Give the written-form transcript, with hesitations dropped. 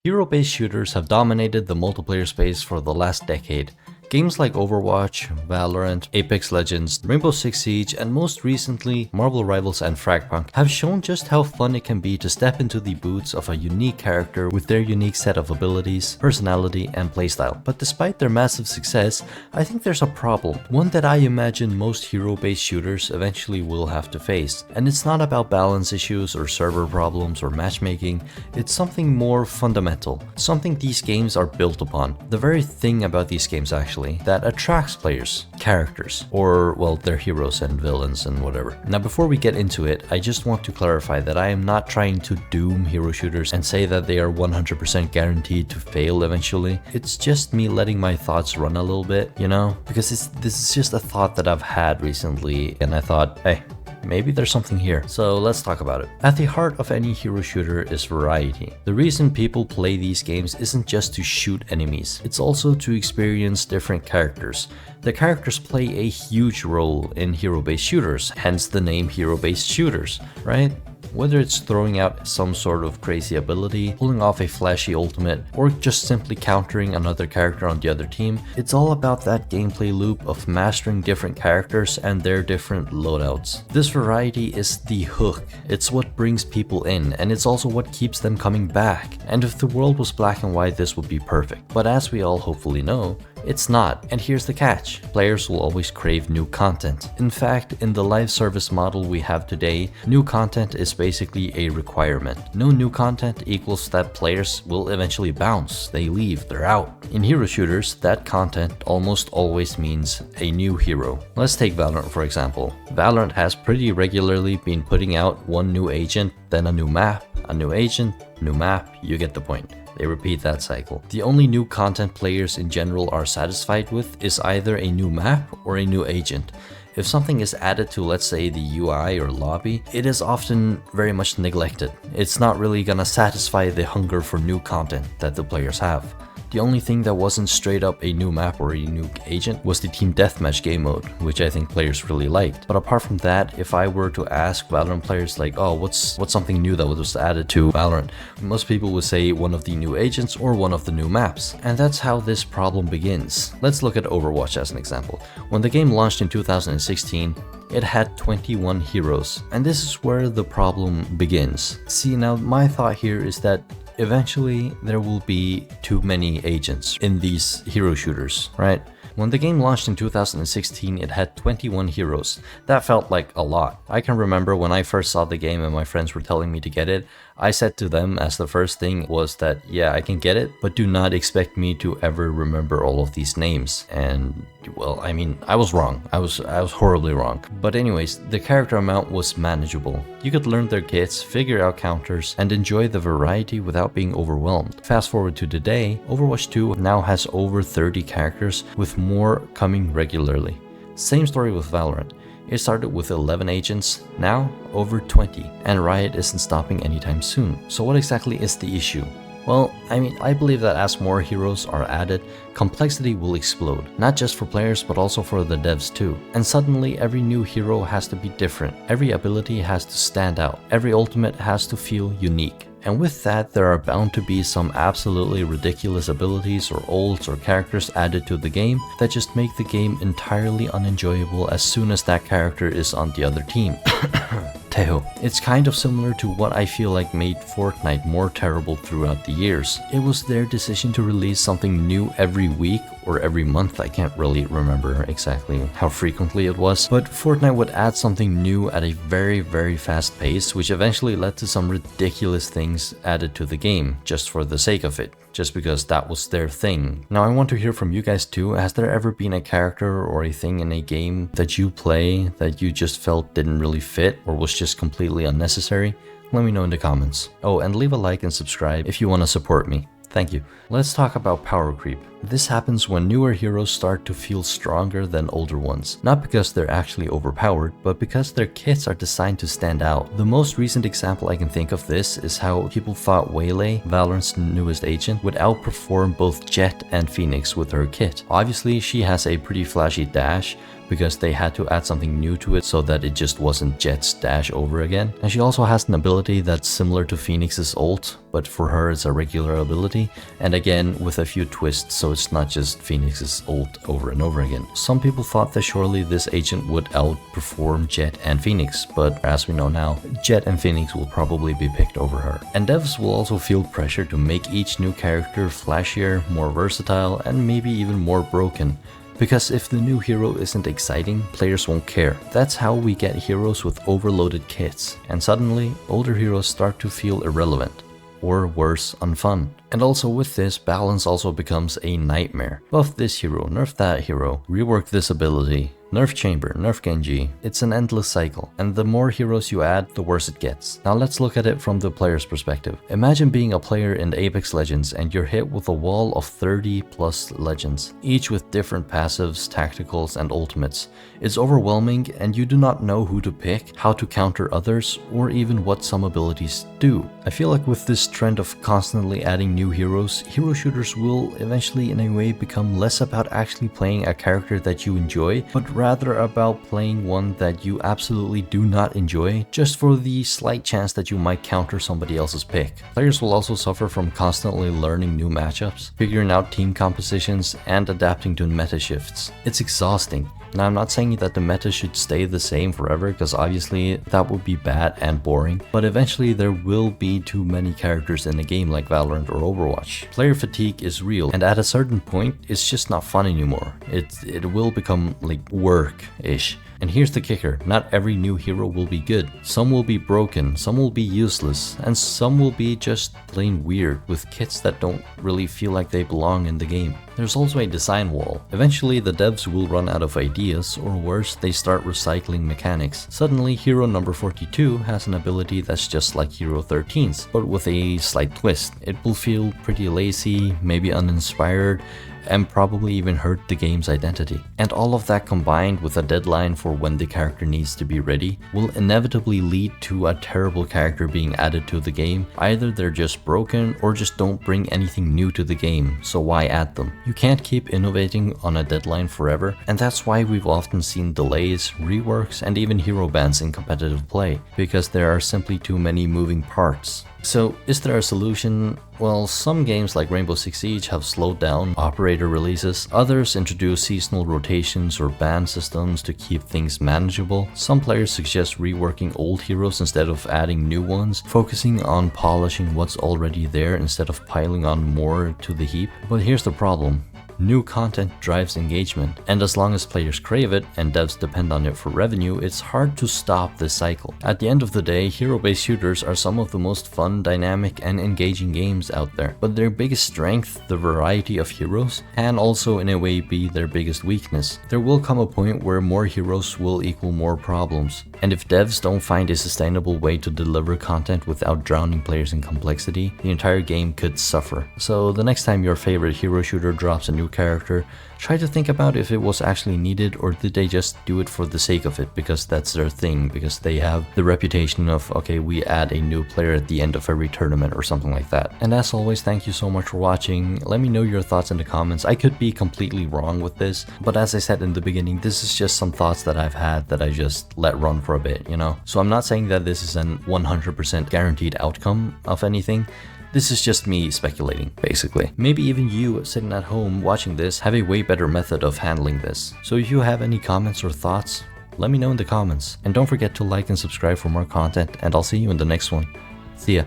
Hero-based shooters have dominated the multiplayer space for the last decade. Games like Overwatch, Valorant, Apex Legends, Rainbow Six Siege, and most recently, Marvel Rivals and Fragpunk have shown just how fun it can be to step into the boots of a unique character with their unique set of abilities, personality, and playstyle. But despite their massive success, I think there's a problem, one that I imagine most hero-based shooters eventually will have to face. And it's not about balance issues or server problems or matchmaking, it's something more fundamental, something these games are built upon. The very thing about these games actually that attracts players, characters, or well, their heroes and villains and whatever. Now before we get into it, I just want to clarify that I am not trying to doom hero shooters and say that they are 100% guaranteed to fail eventually. It's just me letting my thoughts run a little bit, you know, because this is just a thought that I've had recently and I thought, hey, maybe there's something here. So let's talk about it. At the heart of any hero shooter is variety. The reason people play these games isn't just to shoot enemies, it's also to experience different characters. The characters play a huge role in hero-based shooters, hence the name hero-based shooters, right? Whether it's throwing out some sort of crazy ability, pulling off a flashy ultimate, or just simply countering another character on the other team, it's all about that gameplay loop of mastering different characters and their different loadouts. This variety is the hook, it's what brings people in, and it's also what keeps them coming back. And if the world was black and white, this would be perfect. But as we all hopefully know, it's not, and here's the catch. Players will always crave new content. In fact, in the live service model we have today, new content is basically a requirement. No new content equals that players will eventually bounce, they leave, they're out. In hero shooters, that content almost always means a new hero. Let's take Valorant for example. Valorant has pretty regularly been putting out one new agent, then a new map, a new agent, new map, you get the point. They repeat that cycle. The only new content players in general are satisfied with is either a new map or a new agent. If something is added to, let's say, the UI or lobby, it is often very much neglected. It's not really gonna satisfy the hunger for new content that the players have. The only thing that wasn't straight up a new map or a new agent was the team deathmatch game mode, which I think players really liked. But apart from that, if I were to ask Valorant players like, oh, what's something new that was added to Valorant? Most people would say one of the new agents or one of the new maps. And that's how this problem begins. Let's look at Overwatch as an example. When the game launched in 2016, it had 21 heroes. And this is where the problem begins. See, now my thought here is that eventually there will be too many agents in these hero shooters, right? When the game launched in 2016, it had 21 heroes. That felt like a lot. I can remember when I first saw the game and my friends were telling me to get it, I said to them as the first thing was that, yeah, I can get it, but do not expect me to ever remember all of these names. And well, I mean, I was wrong. I was horribly wrong. But anyways, the character amount was manageable. You could learn their kits, figure out counters, and enjoy the variety without being overwhelmed. Fast forward to today, Overwatch 2 now has over 30 characters, with more coming regularly. Same story with Valorant. It started with 11 agents, now over 20, and Riot isn't stopping anytime soon. So what exactly is the issue? Well, I mean, I believe that as more heroes are added, complexity will explode, not just for players but also for the devs too. And suddenly every new hero has to be different, every ability has to stand out, every ultimate has to feel unique. And with that, there are bound to be some absolutely ridiculous abilities or ults or characters added to the game that just make the game entirely unenjoyable as soon as that character is on the other team. Tejo. It's kind of similar to what I feel like made Fortnite more terrible throughout the years. It was their decision to release something new every week or every month. I can't really remember exactly how frequently it was, but Fortnite would add something new at a very, very fast pace, which eventually led to some ridiculous things added to the game just for the sake of it, just because that was their thing. Now I want to hear from you guys too. Has there ever been a character or a thing in a game that you play that you just felt didn't really fit or was just completely unnecessary? Let me know in the comments. Oh, and leave a like and subscribe if you want to support me. Thank you. Let's talk about power creep. This happens when newer heroes start to feel stronger than older ones, not because they're actually overpowered, but because their kits are designed to stand out. The most recent example I can think of this is how people thought Waylay, Valorant's newest agent, would outperform both Jett and Phoenix with her kit. Obviously, she has a pretty flashy dash, because they had to add something new to it so that it just wasn't Jett's dash over again. And she also has an ability that's similar to Phoenix's ult, but for her it's a regular ability, and again with a few twists so it's not just Phoenix's ult over and over again. Some people thought that surely this agent would outperform Jett and Phoenix, but as we know now, Jett and Phoenix will probably be picked over her. And devs will also feel pressure to make each new character flashier, more versatile, and maybe even more broken. Because if the new hero isn't exciting, players won't care. That's how we get heroes with overloaded kits, and suddenly older heroes start to feel irrelevant, or worse, unfun. And also with this, balance also becomes a nightmare. Buff this hero, nerf that hero, rework this ability, nerf Chamber, nerf Genji. It's an endless cycle, and the more heroes you add, the worse it gets. Now let's look at it from the player's perspective. Imagine being a player in Apex Legends and you're hit with a wall of 30 plus legends, each with different passives, tacticals, and ultimates. It's overwhelming and you do not know who to pick, how to counter others, or even what some abilities do. I feel like with this trend of constantly adding new heroes, hero shooters will eventually in a way become less about actually playing a character that you enjoy, but rather about playing one that you absolutely do not enjoy, just for the slight chance that you might counter somebody else's pick. Players will also suffer from constantly learning new matchups, figuring out team compositions, and adapting to meta shifts. It's exhausting. Now, I'm not saying that the meta should stay the same forever, because obviously that would be bad and boring, but eventually there will be too many characters in a game like Valorant or Overwatch. Player fatigue is real, and at a certain point, it's just not fun anymore. It will become like work-ish. And here's the kicker, not every new hero will be good. Some will be broken, some will be useless, and some will be just plain weird with kits that don't really feel like they belong in the game. There's also a design wall. Eventually the devs will run out of ideas, or worse, they start recycling mechanics. Suddenly hero number 42 has an ability that's just like hero 13's, but with a slight twist. It will feel pretty lazy, maybe uninspired, and probably even hurt the game's identity. And all of that combined with a deadline for when the character needs to be ready will inevitably lead to a terrible character being added to the game. Either they're just broken or just don't bring anything new to the game, so why add them? You can't keep innovating on a deadline forever, and that's why we've often seen delays, reworks, and even hero bans in competitive play, because there are simply too many moving parts. So, is there a solution? Well, some games like Rainbow Six Siege have slowed down operator releases, others introduce seasonal rotations or ban systems to keep things manageable. Some players suggest reworking old heroes instead of adding new ones, focusing on polishing what's already there instead of piling on more to the heap. But here's the problem. New content drives engagement, and as long as players crave it and devs depend on it for revenue, it's hard to stop this cycle. At the end of the day, hero-based shooters are some of the most fun, dynamic, and engaging games out there. But their biggest strength, the variety of heroes, can also in a way be their biggest weakness. There will come a point where more heroes will equal more problems. And if devs don't find a sustainable way to deliver content without drowning players in complexity, the entire game could suffer. So the next time your favorite hero shooter drops a new character, try to think about if it was actually needed, or did they just do it for the sake of it because that's their thing, because they have the reputation of, okay, we add a new player at the end of every tournament or something like that. And as always, thank you so much for watching. Let me know your thoughts in the comments. I could be completely wrong with this, but as I said in the beginning, this is just some thoughts that I've had that I just let run for a bit, you know? So I'm not saying that this is an 100% guaranteed outcome of anything. This is just me speculating, basically. Maybe even you sitting at home watching this have a way better method of handling this. So if you have any comments or thoughts, let me know in the comments. And don't forget to like and subscribe for more content, and I'll see you in the next one. See ya.